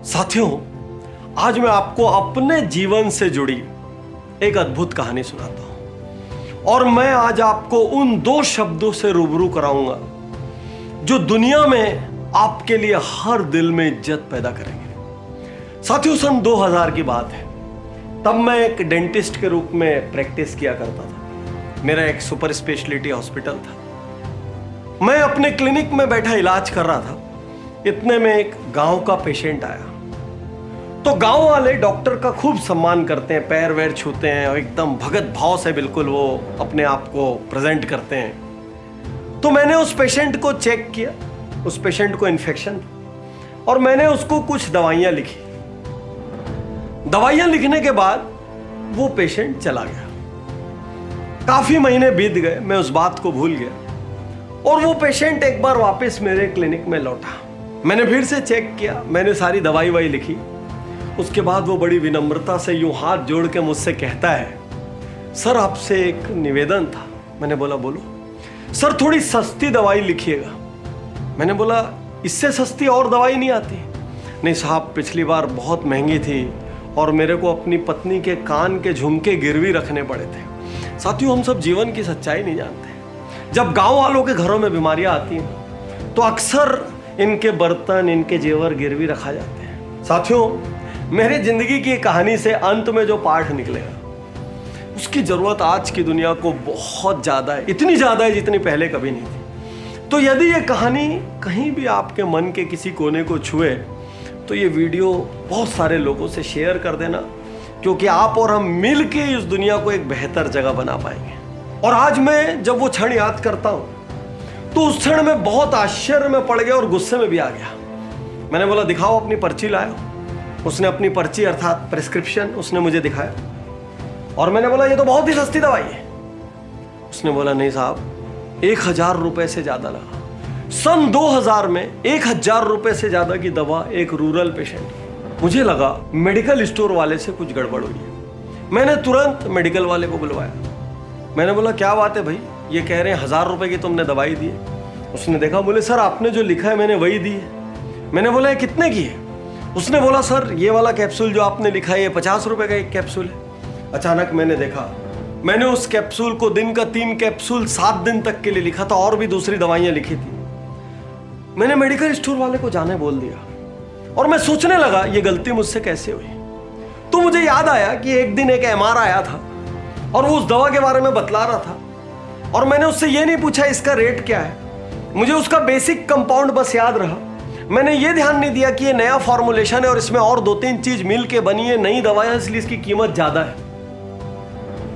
साथियों, आज मैं आपको अपने जीवन से जुड़ी एक अद्भुत कहानी सुनाता हूं और मैं आज आपको उन दो शब्दों से रूबरू कराऊंगा जो दुनिया में आपके लिए हर दिल में इज्जत पैदा करेंगे। साथियों, सन 2000 की बात है। तब मैं एक डेंटिस्ट के रूप में प्रैक्टिस किया करता था। मेरा एक सुपर स्पेशलिटी हॉस्पिटल था। मैं अपने क्लिनिक में बैठा इलाज कर रहा था। इतने में एक गांव का पेशेंट आया। तो गांव वाले डॉक्टर का खूब सम्मान करते हैं, पैर वैर छूते हैं और एकदम भगत भाव से बिल्कुल वो अपने आप को प्रेजेंट करते हैं। तो मैंने उस पेशेंट को चेक किया। उस पेशेंट को इन्फेक्शन था और मैंने उसको कुछ दवाइयां लिखी। दवाइयां लिखने के बाद वो पेशेंट चला गया। काफी महीने बीत गए, मैं उस बात को भूल गया और वो पेशेंट एक बार वापस मेरे क्लिनिक में लौटा। मैंने फिर से चेक किया, मैंने सारी दवाई वाई लिखी। उसके बाद वो बड़ी विनम्रता से यूं हाथ जोड़ के मुझसे कहता है, सर आपसे एक निवेदन था। मैंने बोला बोलो। सर थोड़ी सस्ती दवाई लिखिएगा। मैंने बोला इससे सस्ती और दवाई नहीं आती? नहीं साहब, पिछली बार बहुत महंगी थी और मेरे को अपनी पत्नी के कान के झुमके गिरवी रखने पड़े थे। साथियों, हम सब जीवन की सच्चाई नहीं जानते। जब गांव वालों के घरों में बीमारियां आती हैं तो अक्सर इनके बर्तन, इनके जेवर गिरवी रखा जाते हैं। साथियों, मेरी जिंदगी की कहानी से अंत में जो पाठ निकलेगा उसकी जरूरत आज की दुनिया को बहुत ज्यादा है। इतनी ज्यादा है जितनी पहले कभी नहीं थी। तो यदि ये कहानी कहीं भी आपके मन के किसी कोने को छुए तो ये वीडियो बहुत सारे लोगों से शेयर कर देना, क्योंकि आप और हम मिल के इस दुनिया को एक बेहतर जगह बना पाएंगे। और आज मैं जब वो क्षण याद करता हूं तो उस क्षण में बहुत आश्चर्य में पड़ गया और गुस्से में भी आ गया। मैंने बोला दिखाओ अपनी पर्ची लाओ। उसने अपनी पर्ची अर्थात प्रिस्क्रिप्शन उसने मुझे दिखाया और मैंने बोला ये तो बहुत ही सस्ती दवाई है। उसने बोला नहीं साहब, 1000 रुपए से ज्यादा लगा। सन 2000 में 1000 रुपए से ज्यादा की दवा एक रूरल पेशेंट। मुझे लगा मेडिकल स्टोर वाले से कुछ गड़बड़ हुई है। मैंने तुरंत मेडिकल वाले को बुलवाया। मैंने बोला क्या बात है भाई, ये कह रहे हैं 1000 रुपए की तुमने दवाई दी है। उसने देखा, बोले सर आपने जो लिखा है मैंने वही दी है। मैंने बोला ये कितने की है? उसने बोला सर ये वाला कैप्सूल जो आपने लिखा है ये 50 रुपए का एक कैप्सूल है। अचानक मैंने देखा, मैंने उस कैप्सूल को दिन का 3 कैप्सूल 7 दिन तक के लिए लिखा था और भी दूसरी दवाइयां लिखी थी। मैंने मेडिकल स्टोर वाले को जाने बोल दिया और मैं सोचने लगा ये गलती मुझसे कैसे हुई। तो मुझे याद आया कि एक दिन एक MR आया था और वो उस दवा के बारे में बतला रहा था और मैंने उससे ये नहीं पूछा इसका रेट क्या है। मुझे उसका बेसिक कंपाउंड बस याद रहा। मैंने ये ध्यान नहीं दिया कि ये नया फॉर्मुलेशन है और इसमें और 2-3 चीज मिल के बनी है, नई दवाएं, इसलिए इसकी कीमत ज्यादा है।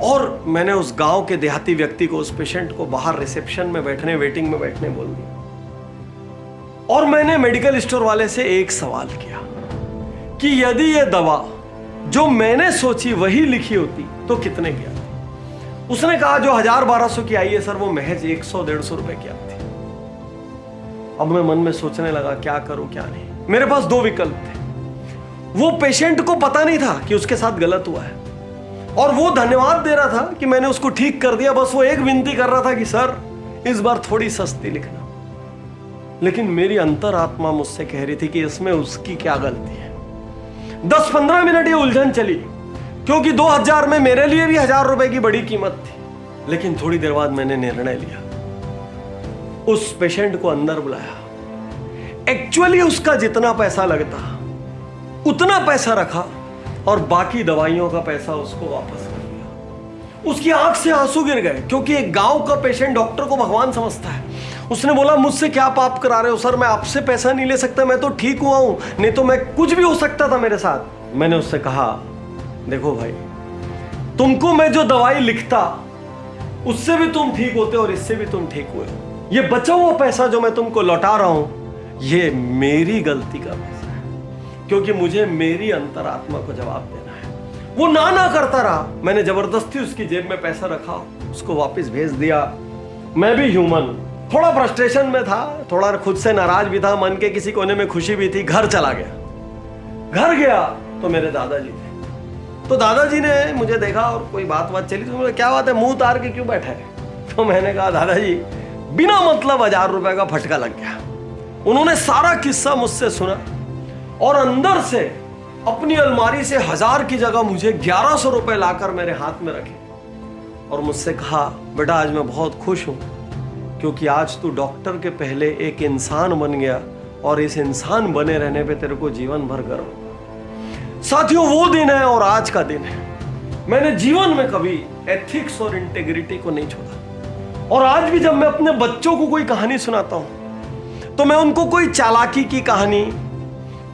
और मैंने उस गांव के देहाती व्यक्ति को, उस पेशेंट को बाहर रिसेप्शन में बैठने, वेटिंग में बैठने बोल दिया। और मैंने मेडिकल स्टोर वाले से एक सवाल किया कि यदि ये दवा जो मैंने सोची वही लिखी होती तो कितने की आती? उसने कहा जो 1000-1200 की आई है सर वो महज 100-150 रुपए की आती। अब मैं मन में सोचने लगा क्या करूं क्या नहीं। मेरे पास 2 विकल्प थे। वो पेशेंट को पता नहीं था कि उसके साथ गलत हुआ है और वो धन्यवाद दे रहा था कि मैंने उसको ठीक कर दिया। बस वो एक विनती कर रहा था कि सर इस बार थोड़ी सस्ती लिखना। लेकिन मेरी अंतरात्मा मुझसे कह रही थी कि इसमें उसकी क्या गलती है। 10-15 मिनट ये उलझन चली, क्योंकि 2000 में मेरे लिए भी 1000 रुपए की बड़ी कीमत थी। लेकिन थोड़ी देर बाद मैंने निर्णय लिया, उस पेशेंट को अंदर बुलाया। एक्चुअली उसका जितना पैसा लगता उतना पैसा रखा और बाकी दवाइयों का पैसा उसको वापस कर दिया। उसकी आंख से आंसू गिर गए, क्योंकि एक गांव का पेशेंट डॉक्टर को भगवान समझता है। उसने बोला मुझसे क्या पाप करा रहे हो सर, मैं आपसे पैसा नहीं ले सकता, मैं तो ठीक हुआ हूं, नहीं तो मैं कुछ भी हो सकता था मेरे साथ। मैंने उससे कहा देखो भाई, तुमको मैं जो दवाई लिखता उससे भी तुम ठीक होते और इससे भी तुम ठीक हुए। ये बचा हुआ पैसा जो मैं तुमको लौटा रहा हूं ये मेरी गलती का पैसा है, क्योंकि मुझे मेरी अंतरात्मा को जवाब देना है। वो ना करता रहा। मैंने जबरदस्ती उसकी जेब में पैसा रखा, उसको वापस भेज दिया। मैं भी ह्यूमन, थोड़ा फ्रस्ट्रेशन में था, थोड़ा खुद से नाराज भी था, मन के किसी कोने में खुशी भी थी। घर चला गया। घर गया तो मेरे दादाजी थे। तो दादाजी ने मुझे देखा और कोई बात चली तो मुझे क्या बात है, मुंह उतार के क्यों बैठा है? तो मैंने कहा दादाजी बिना मतलब 1000 रुपए का फटका लग गया। उन्होंने सारा किस्सा मुझसे सुना और अंदर से अपनी अलमारी से 1000 की जगह मुझे 1100 रुपए लाकर मेरे हाथ में रखे और मुझसे कहा, बेटा आज मैं बहुत खुश हूं क्योंकि आज तू डॉक्टर के पहले एक इंसान बन गया और इस इंसान बने रहने पे तेरे को जीवन भर गर्व होगा। साथियों, वो दिन है और आज का दिन है। मैंने जीवन में कभी एथिक्स और इंटेग्रिटी को नहीं छोड़ा और आज भी जब मैं अपने बच्चों को कोई कहानी सुनाता हूं तो मैं उनको कोई चालाकी की कहानी,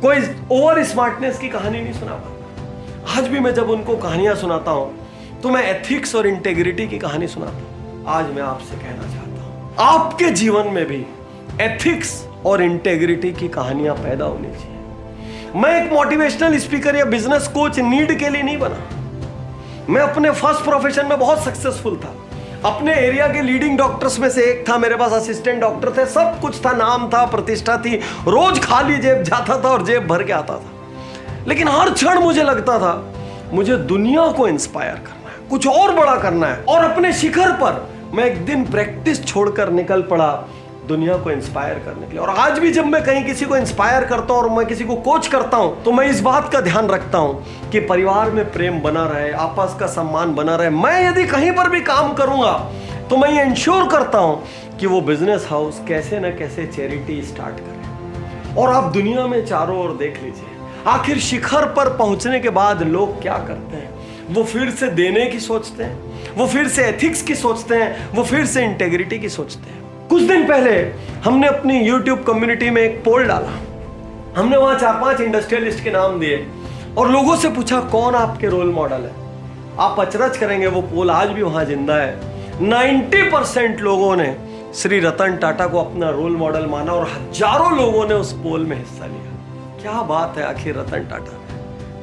कोई ओवर स्मार्टनेस की कहानी नहीं सुना पाता। आज भी मैं जब उनको कहानियां सुनाता हूं तो मैं एथिक्स और इंटेग्रिटी की कहानी सुनाता हूं। आज मैं आपसे कहना चाहता हूं, आपके जीवन में भी एथिक्स और इंटेग्रिटी की कहानियां पैदा होनी चाहिए। मैं एक मोटिवेशनल स्पीकर या बिजनेस कोच नीड के लिए नहीं बना। मैं अपने फर्स्ट प्रोफेशन में बहुत सक्सेसफुल था। अपने एरिया के लीडिंग डॉक्टर्स में से एक था। मेरे पास असिस्टेंट डॉक्टर थे, सब कुछ था, नाम था, प्रतिष्ठा थी, रोज खाली जेब जाता था और जेब भर के आता था। लेकिन हर क्षण मुझे लगता था मुझे दुनिया को इंस्पायर करना है, कुछ और बड़ा करना है। और अपने शिखर पर मैं एक दिन प्रैक्टिस छोड़कर निकल पड़ा दुनिया को इंस्पायर करने के लिए। और आज भी जब मैं कहीं किसी को इंस्पायर करता हूं और मैं किसी को कोच करता हूं तो मैं इस बात का ध्यान रखता हूं कि परिवार में प्रेम बना रहे, आपस का सम्मान बना रहे। मैं यदि कहीं पर भी काम करूंगा तो मैं ये इंश्योर करता हूं कि वो बिजनेस हाउस कैसे न कैसे चैरिटी स्टार्ट करे। और आप दुनिया में चारों ओर देख लीजिए, आखिर शिखर पर पहुंचने के बाद लोग क्या करते हैं? वो फिर से देने की सोचते हैं, वो फिर से एथिक्स की सोचते हैं, वो फिर से इंटेग्रिटी की सोचते हैं। कुछ दिन पहले हमने अपनी YouTube कम्युनिटी में एक पोल डाला। हमने वहां 4-5 इंडस्ट्रियलिस्ट के नाम दिए और लोगों से पूछा कौन आपके रोल मॉडल है। आप अचरज करेंगे, वो पोल आज भी वहां जिंदा है। 90% लोगों ने श्री रतन टाटा को अपना रोल मॉडल माना और हजारों लोगों ने उस पोल में हिस्सा लिया। क्या बात है आखिर रतन टाटा,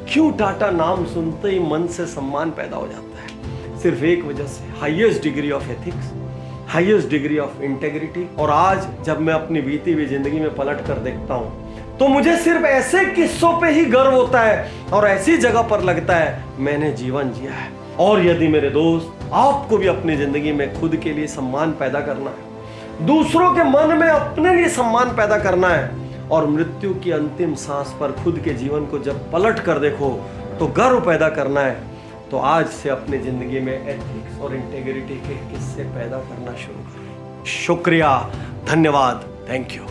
क्यों टाटा नाम सुनते ही मन से सम्मान पैदा हो जाता है? सिर्फ एक वजह से, highest degree of ethics, highest degree of integrity. और आज जब मैं अपनी बीती हुई जिंदगी में पलट कर देखता हूं तो मुझे सिर्फ ऐसे किस्सों पे ही गर्व होता है और ऐसी जगह पर लगता है मैंने जीवन जिया है। और यदि मेरे दोस्त, आपको भी अपनी जिंदगी में खुद के लिए सम्मान पैदा करना है, दूसरों के मन में अपने लिए सम्मान पैदा करना है और मृत्यु की अंतिम सांस पर खुद के जीवन को जब पलट कर देखो तो गर्व पैदा करना है, तो आज से अपनी जिंदगी में एथिक्स और इंटेग्रिटी के किस्से पैदा करना शुरू करें। शुक्रिया, धन्यवाद, थैंक यू।